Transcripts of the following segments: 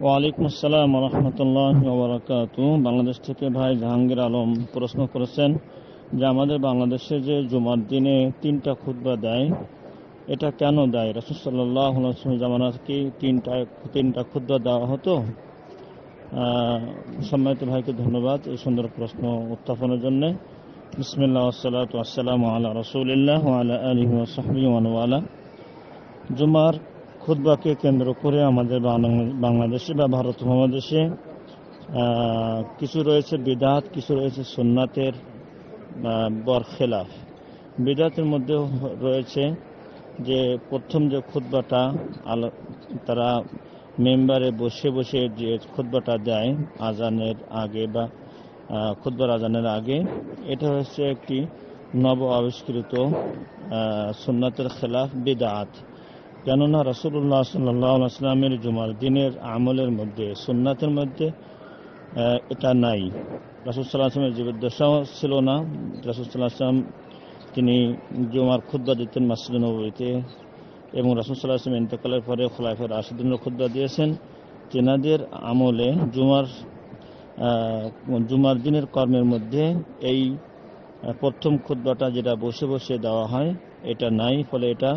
ওয়ালাইকুম আসসালাম ওয়া রাহমাতুল্লাহি ওয়া বারাকাতুহু। বাংলাদেশ থেকে ভাই জাহাঙ্গীর আলম প্রশ্ন করেছেন যে আমাদের বাংলাদেশে যে জুমার দিনে 3টা খুতবা দেয়, এটা কেন দেয়? রাসূল সাল্লাল্লাহু আলাইহি ওয়াসাল্লাম জামানায় কি তিনটা খুতবা দেওয়া হতো? সম্মানিত ভাইকে ধন্যবাদ এই সুন্দর প্রশ্ন উত্থাপনের জন্য। বিসমিল্লাহ ওয়াসসালাতু ওয়াসসালামু আলা রাসূলিল্লাহ ওয়া আলা আলিহি ওয়া সাহবিহি ওয়া মান ওয়ালা। জুমার খুতবাকে কেন্দ্র করে আমাদের বাংলাদেশে বা ভারত মহাদেশে কিছু রয়েছে বিদআত, কিছু রয়েছে সুন্নাতের বরখেলাফ। বিদআতের মধ্যে রয়েছে যে প্রথম যে খুতবাটা তারা মেম্বারে বসে বসে যে খুতবাটা দেয় আজানের আগে বা খুতবার আজানের আগে, এটা হচ্ছে একটি নব আবিষ্কৃত সুন্নাতের খেলাফ বিদআত। কেননা রাসূলুল্লাহ সাল্লাল্লাহু আলাইহি ওয়াসাল্লামের জুমার দিনের আমলের মধ্যে, সুন্নাতের মধ্যে এটা নাই। রাসূল সাল্লাল্লাহু আলাইহি ওয়াসাল্লামের জীবদ্দশাও ছিল না। রাসূল সাল্লাল্লাহু আলাইহি ওয়াসাল্লাম তিনি জুমার খুতবা দিতেন মসজিদে নববীতে, এবং রাসূল সাল্লাল্লাহু আলাইহি ওয়াসাল্লাম ইন্তেকালের পরে খোলাফায়ে রাশিদিনের খুতবা দিয়েছেন। তেনাদের আমলে জুমার দিনের কর্মের মধ্যে এই প্রথম খুতবাটা যেটা বসে বসে দেওয়া হয় এটা নাই। ফলে এটা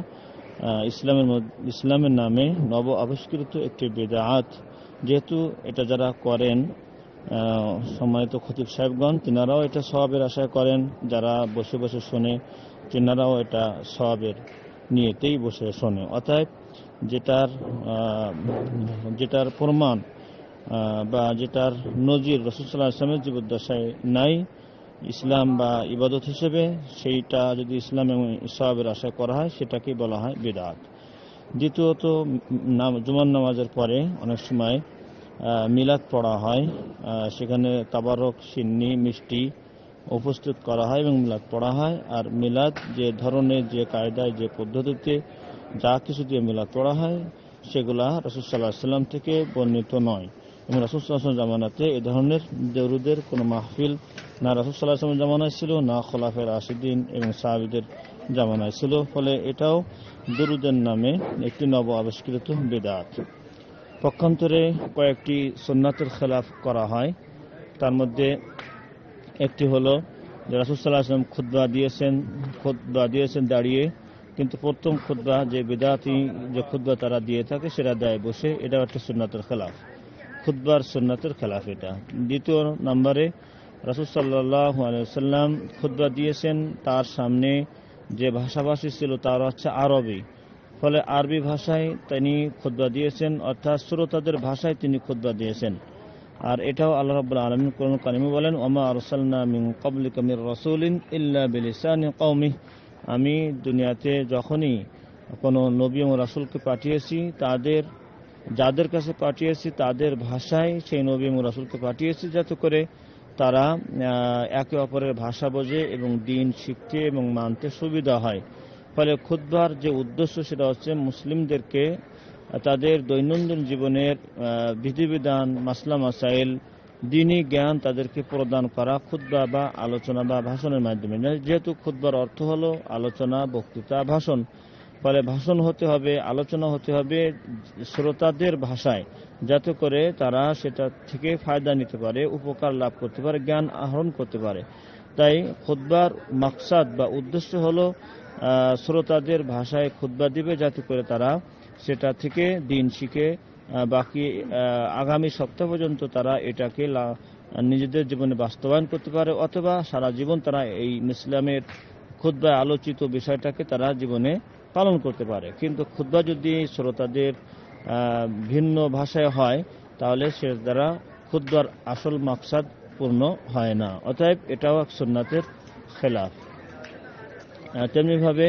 ইসলামের নামে নব আবিষ্কৃত একটি বিদআত। যেহেতু এটা যারা করেন সম্মানিত খতিব সাহেবগণ, তিনারাও এটা সওয়াবের আশায় করেন, যারা বসে বসে শোনে তিনারাও এটা সওয়াবের নিয়তেই বসে শোনে। অতএব যেটার প্রমাণ বা যেটার নজির রাসূল সাল্লাল্লাহু আলাইহি ওয়াসাল্লামের জীবদ্দশায় নাই ইসলাম বা ইবাদত হিসেবে, সেইটা যদি ইসলাম এবং সওয়াবের আশা করা হয় সেটাকে বলা হয় বিদআত। দ্বিতীয়ত, জুমার নামাজের পরে অনেক সময় মিলাদ পড়া হয়, সেখানে তাবারক, সিন্নি, মিষ্টি উপস্থিত করা হয় এবং মিলাদ পড়া হয়। আর মিলাদ যে ধরনের, যে কায়দায়, যে পদ্ধতিতে যা কিছু দিয়ে মিলাদ পড়া হয় সেগুলা রাসূল সাল্লাল্লাহু আলাইহি ওয়াসাল্লাম থেকে বর্ণিত নয়। এবং রাসূল সাল্লাল্লাহু আলাইহি ওয়াসাল্লাম জামানাতে এ ধরনের দরুদের কোনো মাহফিল না রাসূল সাল্লাল্লাহু আলাইহি ওয়াসাল্লাম জামানায় ছিল, না খোলাফায়ে রাশিদিন এবং সাহাবীদের জামানায় ছিল। ফলে এটাও দরুদের নামে একটি নব আবিষ্কৃত বিদআত। পক্ষান্তরে কয়েকটি সুন্নাতের খেলাফ করা হয়। তার মধ্যে একটি হলো যে রাসূল সাল্লাল্লাহু আলাইহি ওয়াসাল্লাম খুতবা দিয়েছেন দাঁড়িয়ে, কিন্তু প্রথম খুতবা যে বিদআতি যে খুতবা তারা দিয়ে থাকে সেটা দেয় বসে। এটা একটা সুন্নাতের খেলাফ, খুতবার সুন্নাতের খেলাফ এটা। দ্বিতীয় নম্বরে রাসূল সাল্লাল্লাহু আলাইহি ওয়াসাল্লাম খুতবা দিয়েছেন, তার সামনে যে ভাষাভাষী ছিল তার হচ্ছে আরবি। ফলে আরবি ভাষায় তিনি খুতবা দিয়েছেন, অর্থাৎ শ্রোতাদের ভাষায় তিনি খুতবা দিয়েছেন। আর এটাও আল্লাহ রাব্বুল আলামিন কোরআনুল কারিমে বলেন, ওমা আরসালনা মিন ক্বাবলিকা মির রাসূলিন ইল্লা বিলিসানি কওমিহি। আমি দুনিয়াতে যখনই কোনো নবী এবং রাসূলকে পাঠিয়েছি, যাদের কাছে পাঠিয়েছি তাদের ভাষায় সেই নবী এবং রাসূলকে পাঠিয়েছি, যাতে করে তারা একে অপরের ভাষা বোঝে এবং দ্বীন শিখতে এবং মানতে সুবিধা হয়। ফলে খুতবার যে উদ্দেশ্য সেটা হচ্ছে মুসলিমদেরকে তাদের দৈনন্দিন জীবনের বিধিবিধান, মাসলা মাসাইল, দ্বীনি জ্ঞান তাদেরকে প্রদান করা খুতবা বা আলোচনা বা ভাষণের মাধ্যমে। যেহেতু খুতবার অর্থ হলো আলোচনা, বক্তৃতা, ভাষণ, ফলে ভাষণ হতে হবে, আলোচনা হতে হবে শ্রোতাদের ভাষায়, যাতে করে তারা সেটা থেকে ফায়দা নিতে পারে, উপকার লাভ করতে পারে, জ্ঞান আহরণ করতে পারে। তাই খুতবার মাকসাদ বা উদ্দেশ্য হলো শ্রোতাদের ভাষায় খুতবা দিবে, যাতে করে তারা সেটা থেকে দ্বীন শিখে বাকি আগামী সপ্তাহ পর্যন্ত তারা এটাকে নিজেদের জীবনে বাস্তবায়ন করতে পারে, অথবা সারা জীবন তারা এই ইসলামের খুতবায় আলোচিত বিষয়টাকে তারা জীবনে পালন করতে পারে। কিন্তু খুতবা যদি শ্রোতাদের ভিন্ন ভাষায় হয় তাহলে সে দ্বারা খুতবার আসল মাকসাদ পূর্ণ হয় না। অতএব এটাও এক সুন্নাতের খেলাফ। তেমনিভাবে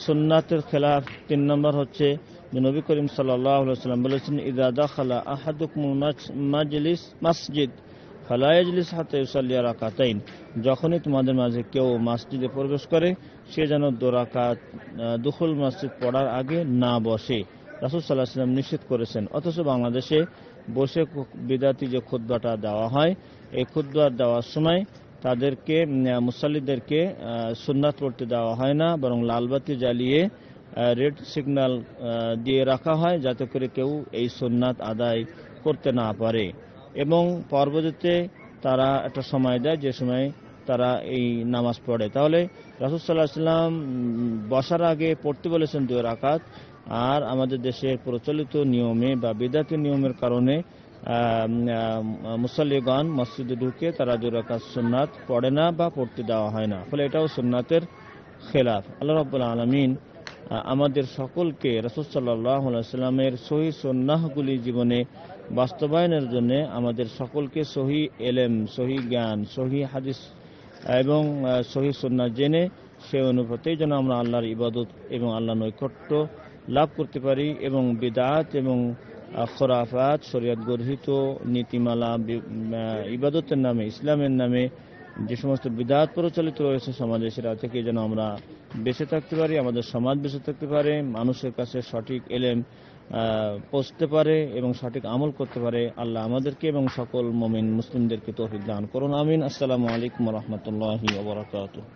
সুন্নাতের খেলাফ 3 নম্বর হচ্ছে যে নবী করিম সাল্লাল্লাহু আলাইহি ওয়াসাল্লাম বলেছেন, ইযা দাখালা আহাদুকুমুল মাসজিদ ফালা ইয়াজলিস হাত্তা ইউসাল্লি রাকাতাইন। যখনই তোমাদের মাঝে কেউ মসজিদে প্রবেশ করে সে যেন 2 রাকাত দুখুল মসজিদ পড়ার আগে না বসে। রাসূল সাল্লাল্লাহু আলাইহি ওয়াসাল্লাম নিষেধ করেছেন। অথচ বাংলাদেশে বসে বিদআতি যে খুতবাটা দেওয়া হয়, এই খুতবা দেওয়ার সময় তাদেরকে মুসাল্লিদেরকে সুন্নাত পড়তে দেওয়া হয় না, বরং লালবাতি জ্বালিয়ে রেড সিগন্যাল দিয়ে রাখা হয়, যাতে করে কেউ এই সুন্নাত আদায় করতে না পারে। এবং পরবর্তীতে তারা একটা সময় দেয় যে সময় তারা এই নামাজ পড়ে। তাহলে রাসূল সাল্লাল্লাহু আলাইহি ওয়াসাল্লাম বসার আগে পড়তে বলেছেন 2 রাকাত। আর আমাদের দেশের প্রচলিত নিয়মে বা বিদআতি নিয়মের কারণে মুসাল্লিগণ মসজিদে ঢুকে তারা 2 রাকাত সুন্নাত পড়ে না বা পড়তে দেওয়া হয় না। ফলে এটাও সুন্নাতের খেলাফ। আল্লাহ রাব্বুল আলামিন আমাদের সকলকে রাসূল সাল্লাল্লাহু আলাইহি ওয়াসাল্লামের সহিহ সুন্নাহগুলি জীবনে বাস্তবায়নের জন্য আমাদের সকলকে সহিহ ইলম, সহিহ জ্ঞান, সহিহ হাদিস এবং সহিহ সুন্নাহ জেনে সে অনুপাতে যেন আমরা আল্লাহর ইবাদত এবং আল্লাহর নৈকট্য লাভ করতে পারি এবং বিদআত এবং খুরাফাত, শরীয়ত গর্হিত নীতিমালা, ইবাদতের নামে, ইসলামের নামে যে সমস্ত বিদআত প্রচলিত রয়েছে সমাজে, সেটা থেকে যেন আমরা বেঁচে থাকতে পারি, আমাদের সমাজ বেঁচে থাকতে পারে, মানুষের কাছে সঠিক ইলম পৌঁছতে পারে এবং সঠিক আমল করতে পারে। আল্লাহ আমাদেরকে এবং সকল মুমিন মুসলিমদেরকে তৌফিক দান করুন। আমিন। আসসালামু আলাইকুম ওয়া রাহমাতুল্লাহি ওয়া বারাকাতুহু।